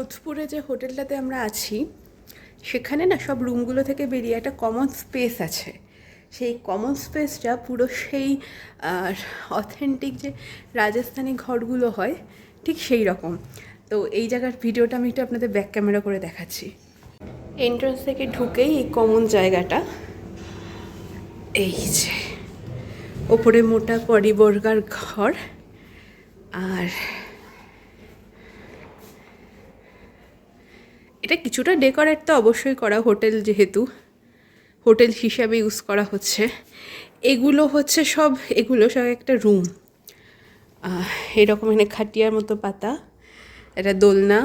যোধপুরে যে হোটেলটাতে আমরা আছি সেখানে না সব রুমগুলো থেকে বেরিয়ে একটা কমন স্পেস আছে। সেই কমন স্পেসটা পুরো সেই অথেন্টিক যে রাজস্থানি ঘরগুলো হয় ঠিক সেই রকম। তো এই জায়গার ভিডিওটা আমি একটু আপনাদের ব্যাক ক্যামেরা করে দেখাচ্ছি। এন্ট্রান্স থেকে ঢুকেই এই কমন জায়গাটা, এই যে ওপরে মোটা পরিবর্গার ঘর, আর এটা কিছুটা ডেকোরেট তো অবশ্যই করা, হোটেল যেহেতু হোটেল হিসাবে ইউজ করা হচ্ছে। এগুলো সব একটা রুম। এরকম এখানে খাটিয়ার মতো পাতা, একটা দোলনা,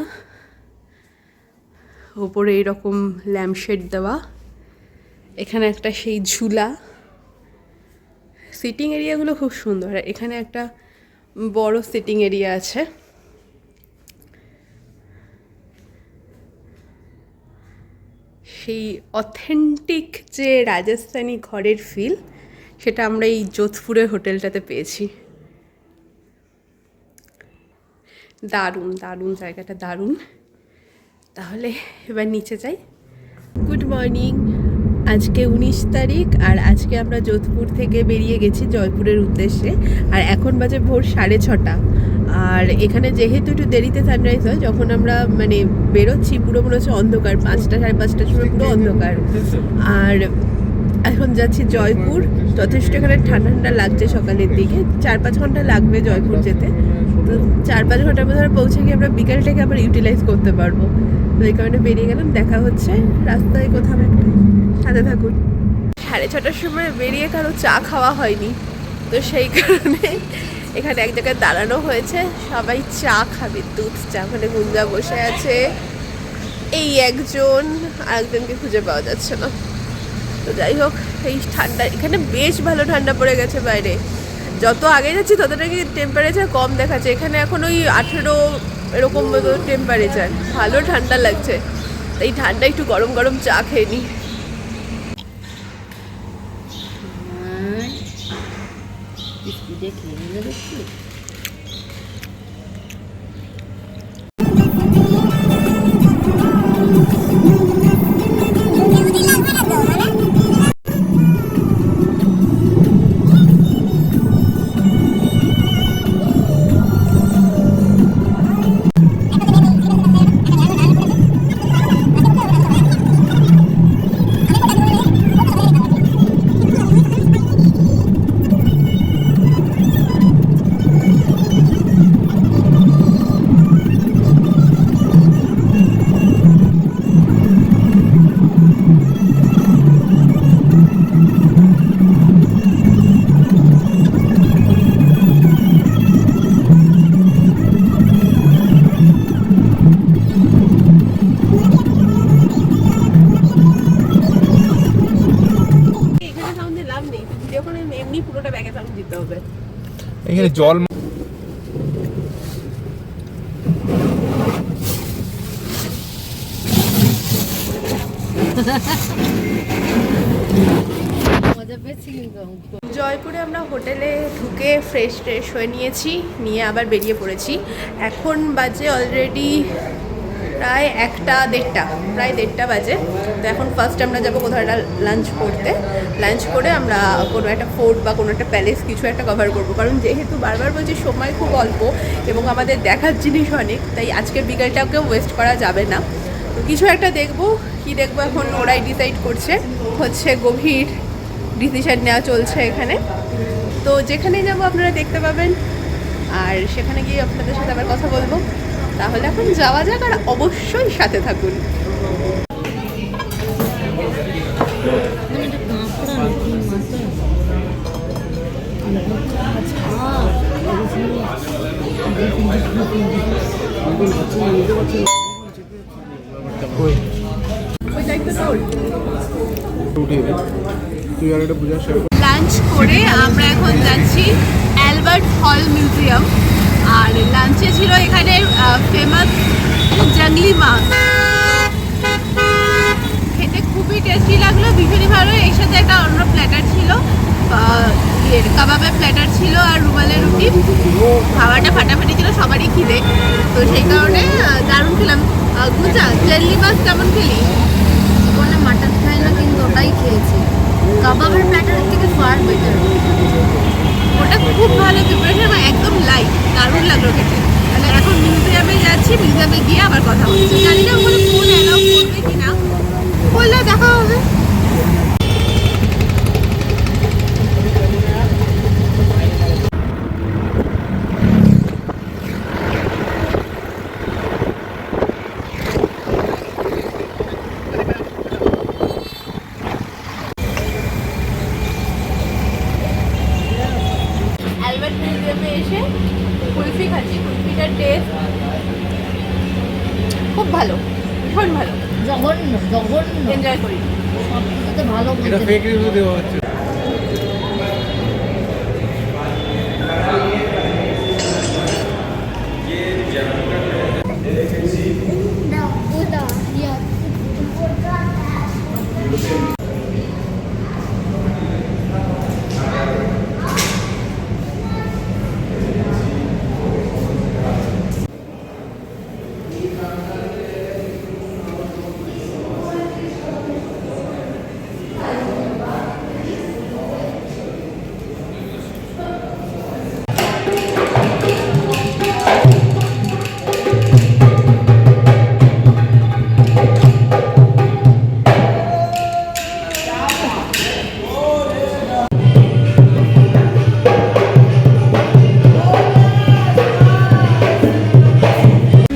ওপরে এরকম ল্যাম্পশেড দেওয়া, এখানে একটা সেই ঝুলা। সিটিং এরিয়াগুলো খুব সুন্দর। আর এখানে একটা বড় সিটিং এরিয়া আছে। সেই অথেন্টিক যে রাজস্থানি ঘরের ফিল সেটা আমরা এই যোধপুরের হোটেলটাতে পেয়েছি। দারুণ দারুণ জায়গাটা, দারুণ। তাহলে এবার নিচে যাই। গুড মর্নিং, আজকে 19 তারিখ, আর আজকে আমরা যোধপুর থেকে বেরিয়ে গেছি জয়পুরের উদ্দেশ্যে। আর এখন বাজে ভোর 6:30। আর এখানে যেহেতু একটু দেরিতে সানরাইজ হয়, যখন আমরা বেরোচ্ছি পুরো মনে হচ্ছে অন্ধকার, 5টা 5:30টার সময় পুরো অন্ধকার। আর এখন যাচ্ছি জয়পুর। যথেষ্ট এখানে ঠান্ডা ঠান্ডা লাগছে সকালের দিকে, 4-5 ঘন্টা লাগবে জয়পুর যেতে। তো 4-5 ঘন্টার মধ্যে পৌঁছে গিয়ে আমরা বিকালটাকে আবার ইউটিলাইজ করতে পারবো। তো এই কারণে বেরিয়ে গেলাম। দেখা হচ্ছে রাস্তায় কোথাও একটা, সাথে থাকুন। 6:30টার সময় বেরিয়ে কারো চা খাওয়া হয়নি, তো সেই কারণে এখানে এক জায়গায় দাঁড়ানো হয়েছে, সবাই চা খাবে, দুধ চা। ওখানে গুঞ্জা বসে আছে, এই একজন, আরেকজনকে খুঁজে পাওয়া যাচ্ছে না। তো যাই হোক, এই ঠান্ডা এখানে বেশ ভালো ঠান্ডা পড়ে গেছে বাইরে। যত আগে যাচ্ছি তত নাকি টেম্পারেচার কম দেখাচ্ছে। এখানে এখন ওই 18 এরকম মতো টেম্পারেচার, ভালো ঠান্ডা লাগছে। তাই ঠান্ডা একটু গরম গরম চা খেয়ে নিই। এখানে জল জয়পুরে আমরা হোটেলে ঢুকে ফ্রেশ হয়ে নিয়েছি, নিয়ে আবার বেরিয়ে পড়েছি। এখন বাজে অলরেডি প্রায় 1:30, প্রায় 1:30 বাজে। তো এখন ফার্স্ট আমরা যাবো কোথাও একটা লাঞ্চ করতে। লাঞ্চ করে আমরা কোনো একটা ফোর্ট বা কোনো একটা প্যালেস কিছু একটা কভার করবো, কারণ যেহেতু বারবার বলছি সময় খুব অল্প এবং আমাদের দেখার জিনিস অনেক, তাই আজকের বিকালটাকেও ওয়েস্ট করা যাবে না। তো কিছু একটা দেখবো, কি দেখবো এখন ওরাই ডিসাইড করছে। গভীর ডিসিশন নেওয়া চলছে এখানে। তো যেখানে যাবো আপনারা দেখতে পাবেন, আর সেখানে গিয়ে আপনাদের সাথে আবার কথা বলবো। তাহলে এখন যাওয়া যাক, আর অবশ্যই সাথে থাকুন। লাঞ্চ করে আমরা এখন যাচ্ছি অ্যালবার্ট হল মিউজিয়াম। আর লাঞ্চে ছিল এখানে ফেমাস জঙ্গলি মাছ, খেতে খুবই টেস্টি লাগলো, ভীষণই ভালো। এর সাথে একটা অন্য প্ল্যাটার ছিল, কাবাবের প্ল্যাটার ছিল, আর রুমালের রুটি। খাওয়াটা ফাটাফাটি ছিল, সবারই খিদে, তো সেই কারণে দারুণ খেলাম। গুজা জেলি মাছ কেমন খেলি? ওখানে মাটন খাই না, কিন্তু ওটাই খেয়েছি। কাবাবের প্ল্যাটারের থেকে ফার বেটার। ওটা খুব ভালো প্রিপারেশন, একদম লাইট, দারুণ লাগলো খেতে। মানে এখন মিউজিয়ামে যাচ্ছি, মিউজিয়ামে গিয়ে আবার কথা হচ্ছে। জানি না ওখানে ফোন অ্যালাউ করবে কিনা, করলে দেখা হবে। অ্যালবার্ট মিউজিয়ামে এসে কুলফি খাচ্ছি। কুলফিটার টেস্ট খুব ভালো, ভীষণ ভালো, জঘন্য জঘন্য, এনজয় করি। সব কিছুতে ভালো এটা বলতে ফেক রিভিউ দেওয়া হচ্ছে।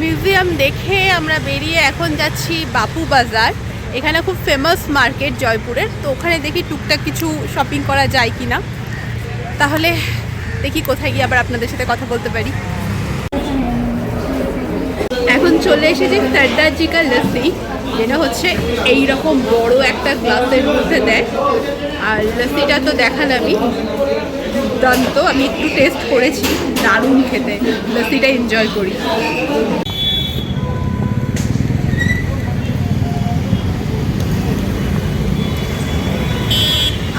মিউজিয়াম দেখে আমরা বেরিয়ে এখন যাচ্ছি বাপু বাজার। এখানে খুব ফেমাস মার্কেট জয়পুরের, তো ওখানে দেখি টুকটাক কিছু শপিং করা যায় কিনা। তাহলে দেখি কোথায় গিয়ে আবার আপনাদের সাথে কথা বলতে পারি। এখন চলে এসেছি সর্দারজি কা লস্যি, যেটা হচ্ছে এইরকম বড় একটা গ্লাসের মধ্যে দেয়। আর লস্যিটা তো দেখালামই, দুর্দান্ত। আমি একটু টেস্ট করেছি, দারুণ খেতে। লস্যিটা এনজয় করি।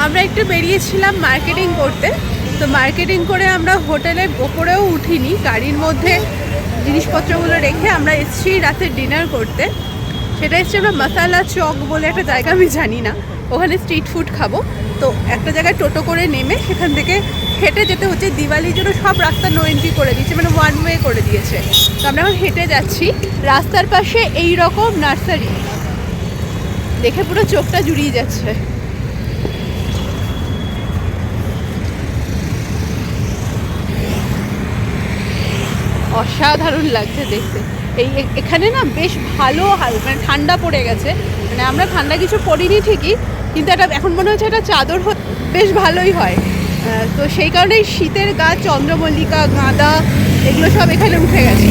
আমরা একটু বেরিয়েছিলাম মার্কেটিং করতে, তো মার্কেটিং করে আমরা হোটেলের ওপরেও উঠিনি, গাড়ির মধ্যে জিনিসপত্রগুলো রেখে আমরা এসেছি রাতে ডিনার করতে। সেটা এসেছি আমরা মশালা চক বলে একটা জায়গা, আমি জানি না, ওখানে স্ট্রিট ফুড খাবো। তো একটা জায়গায় টোটো করে নেমে সেখান থেকে হেঁটে যেতে হচ্ছে। দিওয়ালির জন্য সব রাস্তা নো এন্ট্রি করে দিয়েছে, মানে ওয়ান ওয়ে করে দিয়েছে। তো আমরা এখন হেঁটে যাচ্ছি। রাস্তার পাশে এই রকম নার্সারি দেখে পুরো চোখটা জুড়িয়ে যাচ্ছে। অসাধারণ লাগছে দেখতে। এখানে না বেশ ভালো মানে ঠান্ডা পড়ে গেছে। মানে আমরা ঠান্ডা কিছু পরিনি ঠিকই, কিন্তু এটা এখন মনে হচ্ছে একটা চাদর বেশ ভালোই হয়। তো সেই কারণেই শীতের গাছ, চন্দ্রমল্লিকা, গাঁদা, এগুলো সব এখানে উঠে গেছে।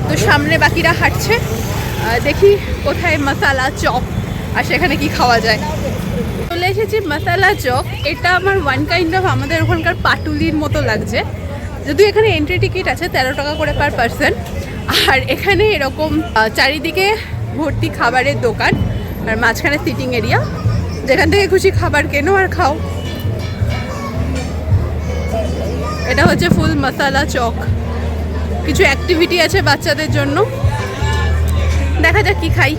তো সামনে বাকিরা হাঁটছে, দেখি কোথায় মশালা চপ আর সেখানে কি খাওয়া যায়। চলে এসেছি মশালা চক। এটা আমার ওয়ান কাইন্ড অফ আমাদের ওখানকার পাটুলির মতো লাগছে, যদিও এখানে এন্ট্রি টিকিট আছে 13 টাকা করে পার পারসন। আর এখানে এরকম চারিদিকে ভর্তি খাবারের দোকান, আর মাঝখানে সিটিং এরিয়া, যেখান থেকে খুশি খাবার কেনো আর খাও। এটা হচ্ছে ফুল মশালা চক। কিছু অ্যাক্টিভিটি আছে বাচ্চাদের জন্য, দেখা যাক কি খাই।